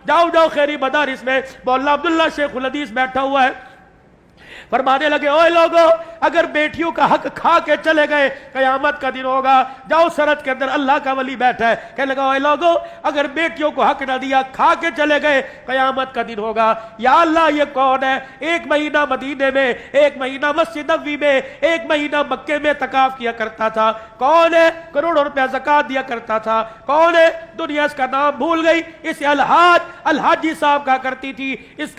جاؤ جاؤ خیری مدارس میں مولانا عبداللہ شیخ الحدیث بیٹھا ہوا ہے، فرمانے لگے اوے لوگو اگر بیٹیوں کا حق کھا کے چلے گئے قیامت کا دن ہوگا۔ جاؤ سرحد کے اندر اللہ کا ولی بیٹھا ہے، کہنے لگا اوے لوگو اگر بیٹیوں کو حق نہ دیا کھا کے چلے گئے قیامت کا دن ہوگا۔ یا اللہ یہ کون ہے؟ ایک مہینہ مدینے میں، ایک مہینہ مسجد نبوی میں، ایک مہینہ مکے میں اعتکاف کیا کرتا تھا، کون ہے؟ کروڑوں روپیہ زکات دیا کرتا تھا، کون ہے؟ دنیا اس کا نام بھول گئی، اسے الحاجی صاحب کہا کرتی تھی، اس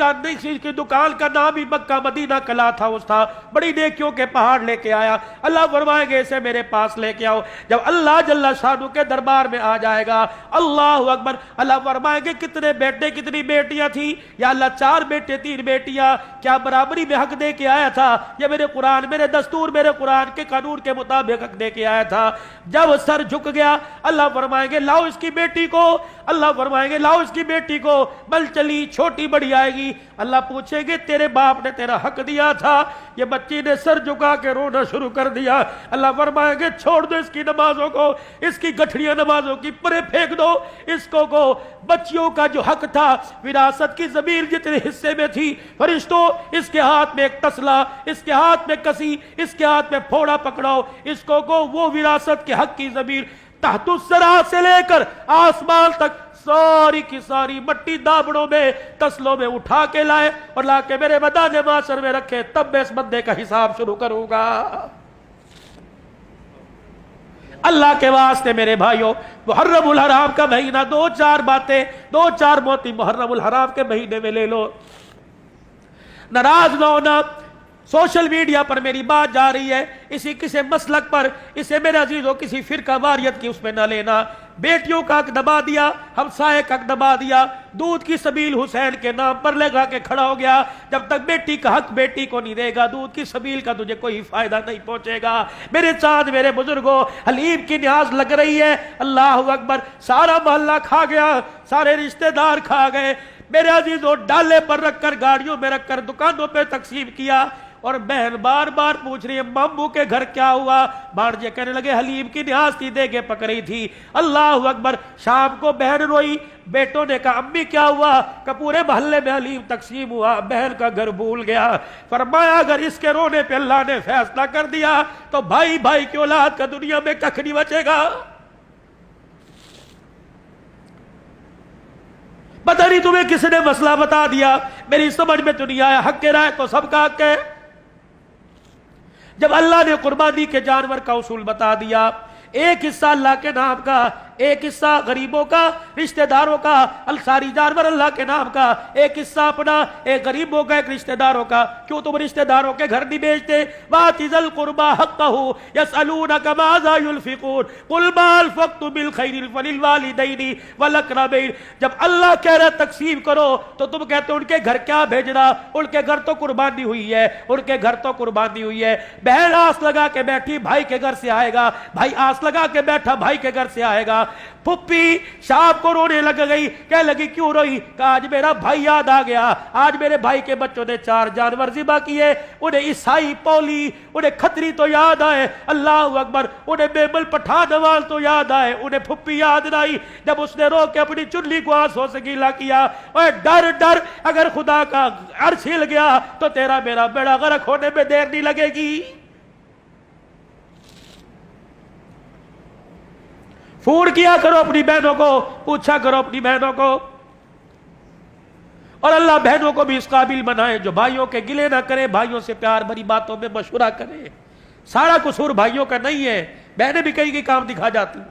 کی دکان کا نام ہی مکہ مدینہ کلا تھا، اس تھا، بڑی نیکیوں کے پہاڑ لے کے آیا۔ اللہ فرمائیں گے اسے میرے پاس لے کے آؤ۔ جب اللہ جل شانہ کے دربار میں آ جائے گا، اللہ اکبر، اللہ فرمائیں گے کتنے بیٹے کتنی بیٹیاں تھی؟ یا اللہ 4 بیٹے 3 بیٹیاں، کیا برابری میں حق دے کے آیا تھا؟ یہ میرے قرآن، میرے دستور، میرے قرآن کے قانون کے مطابق حق دے کے آیا تھا۔ جب سر جھک گیا اللہ فرمائیں گے لاؤ اس کی بیٹی کو، اللہ فرمائیں گے لاؤ اس کی بیٹی کو، بل چلی چھوٹی بڑی آئے گی۔ اللہ پوچھیں گے تیرے باپ نے تیرا حق دیا تھا؟ یہ بچی نے سر جھکا کے رونا شروع کر دیا۔ اللہ فرمائیں گے چھوڑ دو اس کی نمازوں کو، اس کی گٹھڑیاں نمازوں کی پرے پھینک دو، اس کو بچیوں کا جو حق تھا وراثت کی زمین جتنے حصے میں تھی، فرشتوں اس کے ہاتھ میں ایک تسلا، اس کے ہاتھ میں کسی، اس کے ہاتھ میں پھوڑا پکڑاؤ، اس کو وہ وراثت کے حق کی زمین تحت الثرى سے لے کر آسمان تک ساری کی ساری مٹی دابڑوں میں تسلوں میں اٹھا کے لائے اور لا کے میرے میدان محشر میں رکھے، تب میں اس بندے کا حساب شروع کروں گا۔ اللہ کے واسطے میرے بھائیوں، محرم الحرام کا مہینہ 2-4 باتیں، 2-4 موتی محرم الحرام کے مہینے میں لے لو۔ ناراض نہ ہونا، سوشل میڈیا پر میری بات جا رہی ہے، اسی کسی مسلک پر، اسے میرے عزیزوں کسی فرقہ واریت کی اس میں نہ لینا۔ بیٹیوں کا حق دبا دیا، ہمسائے کا حق دبا دیا، دودھ کی سبیل حسین کے نام پر لگا کے کھڑا ہو گیا۔ جب تک بیٹی کا حق بیٹی کو نہیں دے گا، دودھ کی سبیل کا تجھے کوئی فائدہ نہیں پہنچے گا۔ میرے چاند، میرے بزرگوں، حلیم کی نیاز لگ رہی ہے، اللہ اکبر، سارا محلہ کھا گیا، سارے رشتہ دار کھا گئے۔ میرے عزیزوں ڈالے پر رکھ کر، گاڑیوں میں رکھ کر دکانوں پہ تقسیم کیا، اور بہن بار بار پوچھ رہی ہے ماموں کے گھر کیا ہوا؟ بھانجے کہنے لگے حلیم کی نیاز تھی، دے کے پکڑی تھی۔ اللہ اکبر، شام کو بہن روئی، بیٹوں نے کہا امی کیا ہوا؟ کہ پورے محلے میں حلیم تقسیم ہوا، بہن کا گھر بھول گیا۔ فرمایا اگر اس کے رونے پہ اللہ نے فیصلہ کر دیا تو بھائی بھائی کی اولاد کا دنیا میں ککھ نہیں بچے گا۔ پتہ نہیں تمہیں کس نے مسئلہ بتا دیا، میری سمجھ میں تو نہیں آیا۔ حق کے رائے تو سب کا حق ہے۔ جب اللہ نے قربانی کے جانور کا اصول بتا دیا، ایک حصہ اللہ کے نام کا، ایک حصہ غریبوں کا، رشتہ داروں کا، انصاری جانور اللہ کے نام کا، ایک حصہ اپنا، ایک غریبوں کا، ایک رشتہ داروں کا۔ کیوں تم رشتہ داروں کے گھر نہیں بیچتے؟ وَآتِ ذَا الْقُرْبَىٰ حَقَّهُ يَسْأَلُونَكَ مَاذَا يُنْفِقُونَ قُلْ مَا أَنفَقْتُم مِّنْ خَيْرٍ فَلِلْوَالِدَيْنِ وَالْأَقْرَبِينَ۔ جب اللہ کہہ رہا تقسیم کرو تو تم کہتے ہو ان کے گھر کیا بھیجنا، ان کے گھر تو قربانی ہوئی ہے، ان کے گھر تو قربانی ہوئی ہے۔ بہن آس لگا کے بیٹھی بھائی کے گھر سے آئے گا، بھائی آس لگا کے بیٹھا بھائی کے گھر سے آئے گا۔ پھپھی شام کو رونے لگ گئی، کہہ لگی کیوں روئی؟ کہ آج میرا بھائی یاد آ گیا، آج میرے بھائی کے بچوں نے 4 جانور ذبح کیے، انہیں عیسائی پولی، انہیں کھتری تو یاد آئے، اللہ اکبر، انہیں بیبل پٹھان نواز تو یاد آئے، انہیں پھپھی یاد نہ آئی۔ جب اس نے رو کے اپنی چنلی کو آنسوں سے گیلا کیا، اوے ڈر ڈر، اگر خدا کا عرش ہل گیا تو تیرا میرا بیڑا غرق ہونے میں دیر نہیں لگے گی۔ فون کیا کرو اپنی بہنوں کو، پوچھا کرو اپنی بہنوں کو، اور اللہ بہنوں کو بھی اس قابل بنائے جو بھائیوں کے گلے نہ کرے، بھائیوں سے پیار بھری باتوں میں مشورہ کرے۔ سارا قصور بھائیوں کا نہیں ہے، بہنیں بھی کئی کام دکھا جاتی ہیں۔